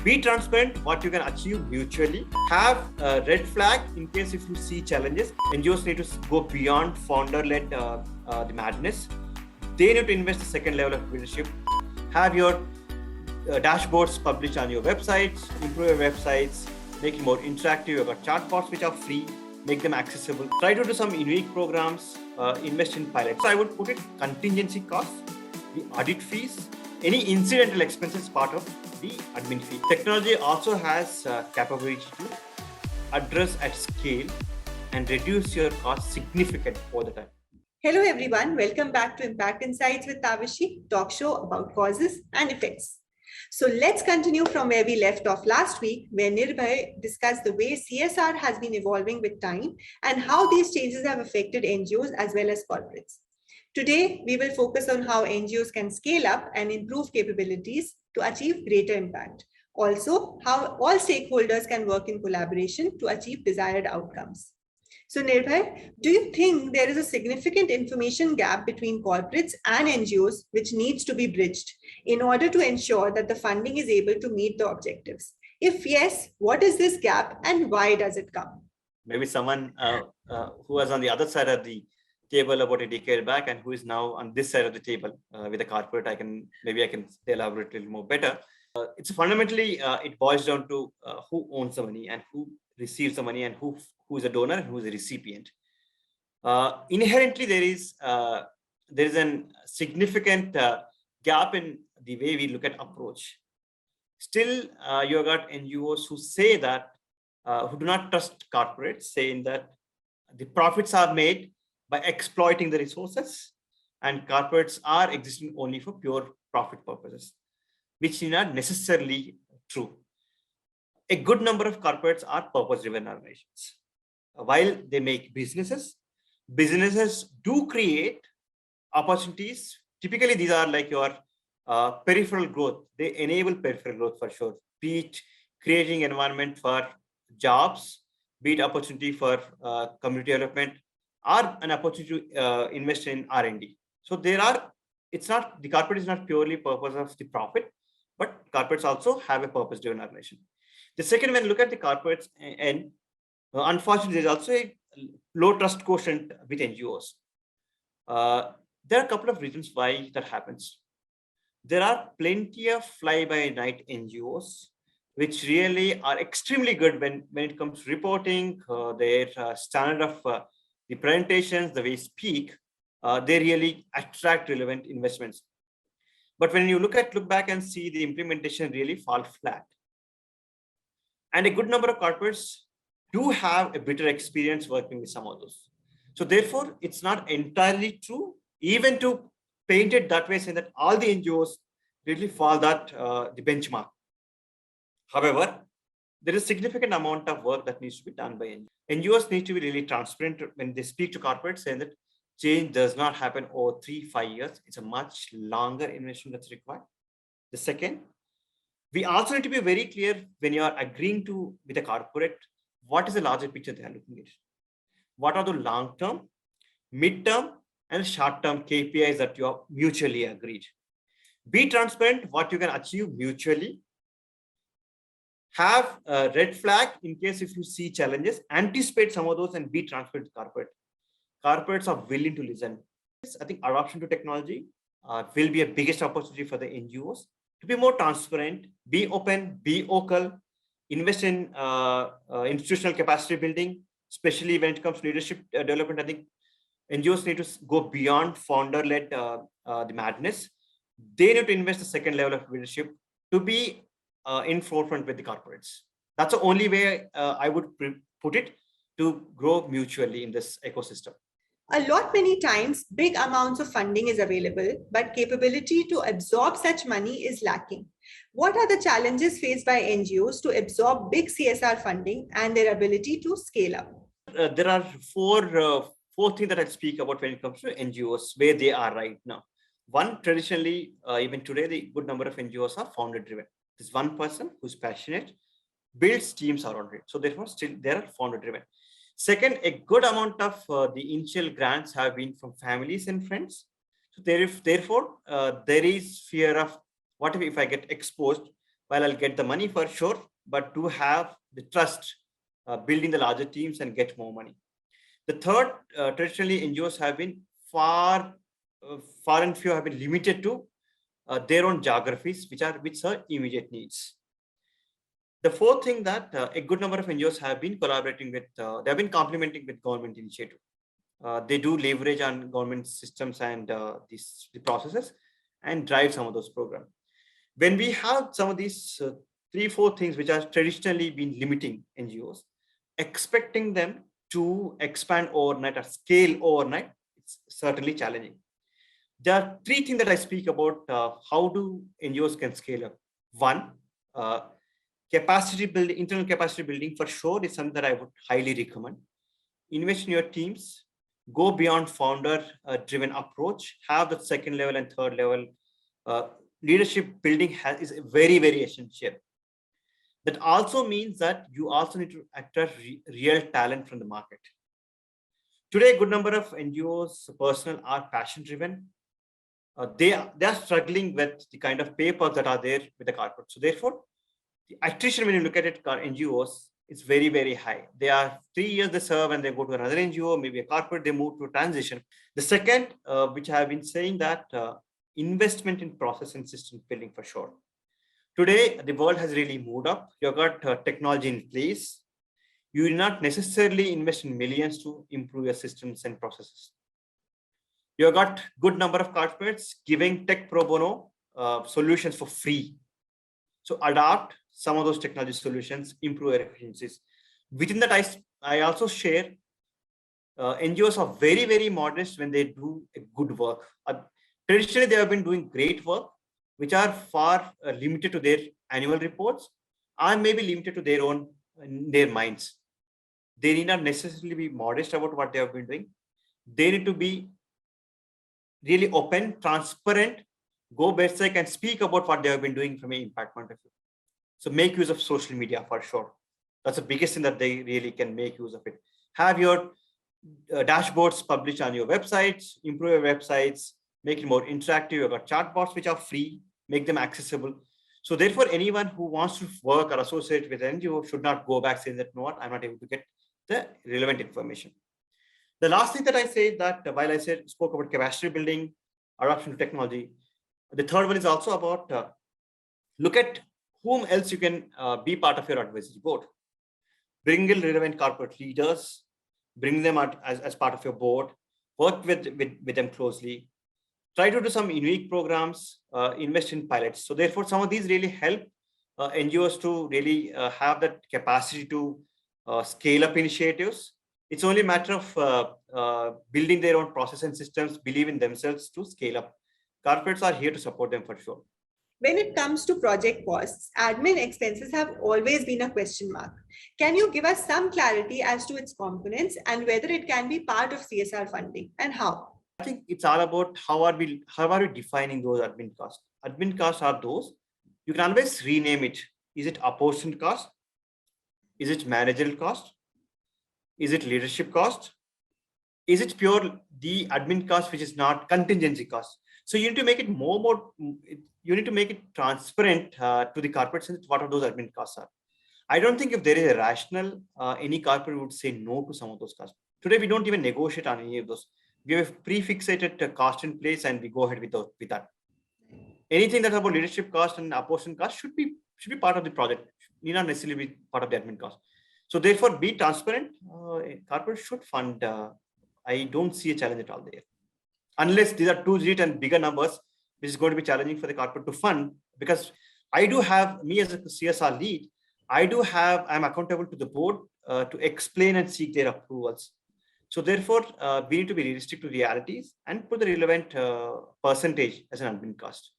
Be transparent what you can achieve mutually. Have a red flag in case if you see challenges. NGOs need to go beyond founder-led the madness. They need to invest the second level of leadership. Have your dashboards published on your websites, improve your websites, make it more interactive. You've got chatbots which are free, make them accessible. Try to do some unique programs, invest in pilots. So I would put it contingency costs, the audit fees, any incidental expenses part of the admin fee. Technology also has capability to address at scale and reduce your cost significantly over the time. Hello everyone, welcome back to Impact Insights with Tavishi, talk show about causes and effects. So let's continue from where we left off last week, where Nirbhay discussed the way CSR has been evolving with time and how these changes have affected NGOs as well as corporates. Today, we will focus on how NGOs can scale up and improve capabilities to achieve greater impact. Also, how all stakeholders can work in collaboration to achieve desired outcomes. So Nirbhay, do you think there is a significant information gap between corporates and NGOs which needs to be bridged in order to ensure that the funding is able to meet the objectives? If yes, what is this gap and why does it come? Maybe someone who was on the other side of the table about a decade back and who is now on this side of the table with a corporate, I can elaborate a little more better. It's fundamentally, it boils down to who owns the money and who receives the money and who is a donor and who is a recipient. Inherently, there is a significant gap in the way we look at approach. Still, you have got NGOs who say that, who do not trust corporates, saying that the profits are made by exploiting the resources and corporates are existing only for pure profit purposes, which is not necessarily true. A good number of corporates are purpose-driven organizations. While they make businesses do create opportunities. Typically, these are like your peripheral growth. They enable peripheral growth for sure, be it creating environment for jobs, be it opportunity for community development, or an opportunity to invest in R&D. So it's not, the corporate is not purely purpose of the profit, but corporates also have a purpose-driven organization. The second, when you look at the corporates, and unfortunately, there's also a low trust quotient with NGOs. There are a couple of reasons why that happens. There are plenty of fly-by-night NGOs, which really are extremely good when it comes to reporting, their standard of the presentations, the way they speak, they really attract relevant investments. But when you look back and see the implementation really fall flat. And a good number of corporates do have a bitter experience working with some of those. So therefore, it's not entirely true, even to paint it that way, saying that all the NGOs really fall that the benchmark. However, there is a significant amount of work that needs to be done by NGOs. NGOs need to be really transparent when they speak to corporates, saying that change does not happen over 3-5 years. It's a much longer investment that's required. The second, we also need to be very clear when you are agreeing with a corporate, what is the larger picture they are looking at? What are the long-term, mid-term, and short-term KPIs that you are mutually agreed? Be transparent what you can achieve mutually. Have a red flag in case if you see challenges, anticipate some of those and be transparent to corporate. Corporates are willing to listen. I think adoption to technology will be a biggest opportunity for the NGOs to be more transparent, be open, be vocal, invest in institutional capacity building, especially when it comes to leadership development. I think NGOs need to go beyond founder-led the madness. They need to invest the second level of leadership to be in forefront with the corporates. That's the only way I would put it to grow mutually in this ecosystem. Many times, big amounts of funding is available, but capability to absorb such money is lacking. What are the challenges faced by NGOs to absorb big CSR funding and their ability to scale up? There are four things that I speak about when it comes to NGOs, where they are right now. One, traditionally, even today, the good number of NGOs are founder-driven. There's one person who's passionate, builds teams around it. So therefore, still they are founder-driven. Second, a good amount of the initial grants have been from families and friends. So therefore, there is fear of what if I get exposed, while I'll get the money for sure, but to have the trust, building the larger teams and get more money. The third, traditionally NGOs have been far and few have been limited to their own geographies, which are immediate needs. The fourth thing that a good number of NGOs have been collaborating with, they have been complementing with government initiative. They do leverage on government systems and the processes and drive some of those programs. When we have some of these 3-4 things which are traditionally been limiting NGOs, expecting them to expand overnight or scale overnight, it's certainly challenging. There are 3 things that I speak about how do NGOs can scale up. One, capacity building, internal capacity building for sure is something that I would highly recommend. Invest in your teams, go beyond founder driven approach, have the second level and third level leadership building is very, very essential. That also means that you also need to attract real talent from the market. Today, a good number of NGOs personnel are passion driven. They are struggling with the kind of papers that are there with the corporate. So therefore, the attrition when you look at it, NGOs, it's very, very high. They are 3 years they serve and they go to another NGO, maybe a corporate, they move to a transition. The second, which I have been saying that investment in process and system building for sure. Today, the world has really moved up. You've got technology in place. You do not necessarily invest in millions to improve your systems and processes. You've got good number of corporates giving tech pro bono solutions for free. So adopt some of those technology solutions, improve your efficiencies. Within that, I also share NGOs are very, very modest when they do a good work. Traditionally, they have been doing great work, which are far limited to their annual reports and maybe limited to their minds. They need not necessarily be modest about what they have been doing. They need to be really open, transparent, go basic and speak about what they have been doing from an impact point of view. So make use of social media for sure. That's the biggest thing that they really can make use of it. Have your dashboards published on your websites, improve your websites, make it more interactive. You've got chatbots which are free, make them accessible. So therefore, anyone who wants to work or associate with NGO should not go back saying that, no, I'm not able to get the relevant information. The last thing that I say that while I spoke about capacity building, adoption to technology, the third one is also about look at whom else you can be part of your advisory board. Bring in relevant corporate leaders, bring them out as part of your board, work with them closely, try to do some unique programs, invest in pilots. So therefore, some of these really help NGOs to really have that capacity to scale up initiatives. It's only a matter of building their own process and systems, believe in themselves to scale up. Corporates are here to support them for sure. When it comes to project costs, admin expenses have always been a question mark. Can you give us some clarity as to its components and whether it can be part of CSR funding and how? I think it's all about how are we defining those admin costs. Admin costs are those, you can always rename it. Is it apportioned cost? Is it managerial cost? Is it leadership cost? Is it pure the admin cost, which is not contingency cost? So you need to make it you need to make it transparent to the corporates what are those admin costs are. I don't think if there is a rational, any corporate would say no to some of those costs. Today, we don't even negotiate on any of those. We have a prefixated cost in place and we go ahead with that. Anything that's about leadership cost and apportioned cost should be part of the project. Need not necessarily be part of the admin cost. So therefore, be transparent. Corporate should fund. I don't see a challenge at all there. Unless these are 2-digit and bigger numbers, which is going to be challenging for the corporate to fund, because I do have, me as a CSR lead, I'm accountable to the board to explain and seek their approvals. So therefore, we need to be realistic to realities and put the relevant percentage as an admin cost.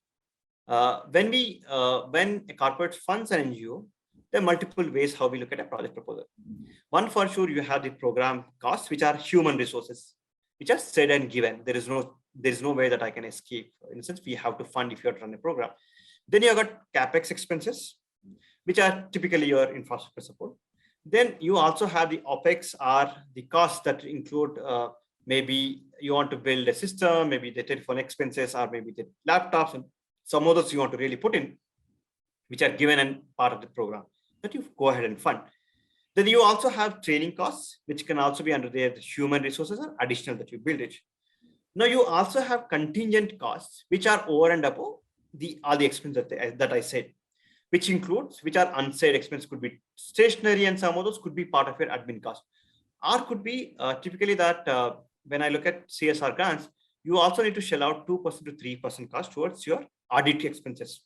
When a corporate funds an NGO, there are multiple ways how we look at a project proposal. One, for sure, you have the program costs, which are human resources, which are said and given. There is no way that I can escape. In a sense, we have to fund if you have to run a program. Then you have got CapEx expenses, which are typically your infrastructure support. Then you also have the OpEx, are the costs that include maybe you want to build a system, maybe the telephone expenses, or maybe the laptops, and some of those you want to really put in. which are given and part of the program that you go ahead and fund. Then you also have training costs, which can also be under the human resources or additional that you build it. Now you also have contingent costs, which are over and above all the expenses that I said, which are unsaid expenses, could be stationary, and some of those could be part of your admin cost, or could be typically that when I look at CSR grants, you also need to shell out 2% to 3% cost towards your audit expenses.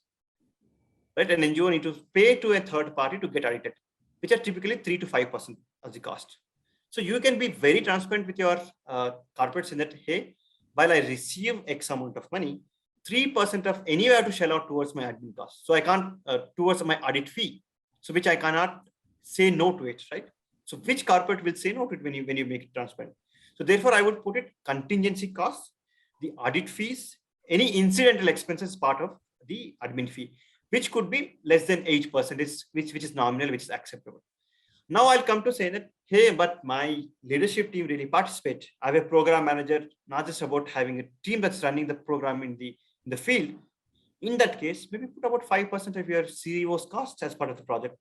Right? An NGO need to pay to a third party to get audited, which are typically 3 to 5% of the cost. So you can be very transparent with your corporates in that, hey, while I receive X amount of money, 3% of anywhere I have to shell out towards my admin cost. So I can't towards my audit fee, so which I cannot say no to it, right? So which corporate will say no to it when you make it transparent? So therefore, I would put it contingency costs, the audit fees, any incidental expenses part of the admin fee, which could be less than 8%, which is nominal, which is acceptable. Now I'll come to say that, hey, but my leadership team really participate. I have a program manager, not just about having a team that's running the program in the field. In that case, maybe put about 5% of your CEO's costs as part of the project.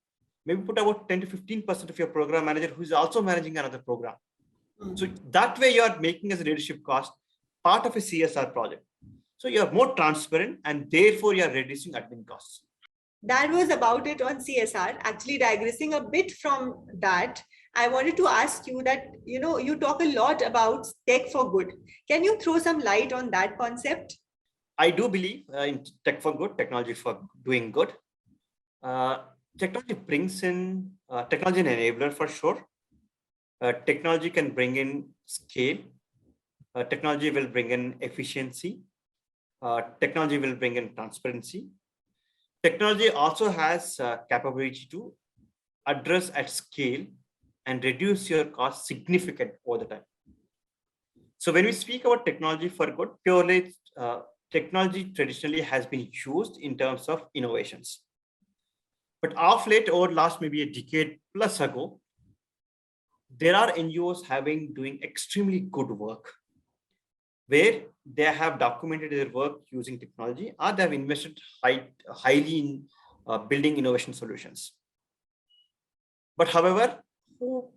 Maybe put about 10 to 15% of your program manager who is also managing another program. So that way you are making as a leadership cost part of a CSR project. So you are more transparent and therefore you are reducing admin costs. That was about it on CSR. Actually, digressing a bit from that, I wanted to ask you that, you talk a lot about tech for good. Can you throw some light on that concept? I do believe in tech for good, technology for doing good. Technology brings in technology an enabler for sure. Technology can bring in scale. Technology will bring in efficiency. Technology will bring in transparency. Technology also has capability to address at scale and reduce your cost significant over the time. So when we speak about technology for good, purely technology traditionally has been used in terms of innovations. But of late, over the last maybe a decade plus ago, there are NGOs doing extremely good work where they have documented their work using technology, or they have invested highly in building innovation solutions. But however, who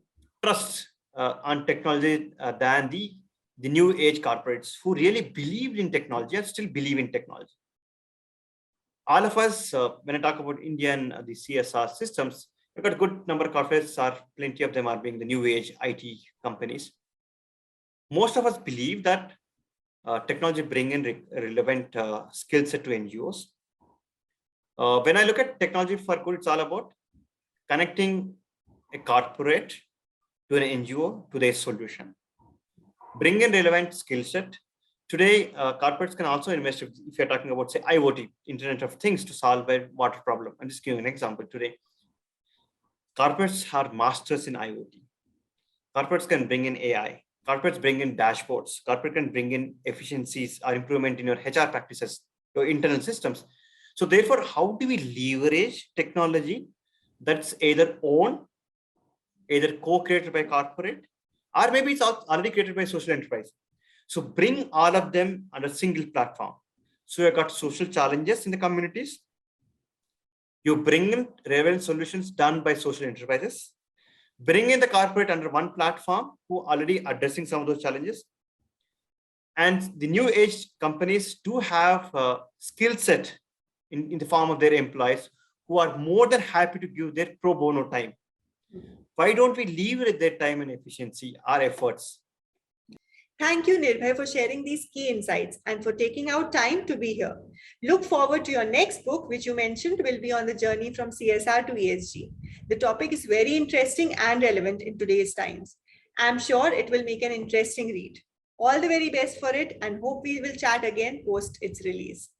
trusts on technology than the new age corporates who really believed in technology and still believe in technology? All of us, when I talk about India and the CSR systems, we've got a good number of corporates, plenty of them are being the new age IT companies. Most of us believe that technology bring in relevant skill set to NGOs. When I look at technology for good, it's all about connecting a corporate to an NGO to their solution. Bring in relevant skill set. Today, corporates can also invest if you're talking about, say, IoT, Internet of Things, to solve a water problem. I'm just giving an example today. Corporates are masters in IoT. Corporates can bring in AI. Corporates bring in dashboards. Corporate can bring in efficiencies or improvement in your HR practices, your internal systems. So therefore, how do we leverage technology that's either owned, either co-created by corporate, or maybe it's already created by social enterprise? So bring all of them on a single platform. So you've got social challenges in the communities. You bring in relevant solutions done by social enterprises. Bring in the corporate under one platform who are already addressing some of those challenges. And the new age companies do have a skill set in the form of their employees who are more than happy to give their pro bono time. Why don't we leverage their time and efficiency, our efforts? Thank you, Nirbhay, for sharing these key insights and for taking out time to be here. Look forward to your next book, which you mentioned will be on the journey from CSR to ESG. The topic is very interesting and relevant in today's times. I'm sure it will make an interesting read. All the very best for it, and hope we will chat again post its release.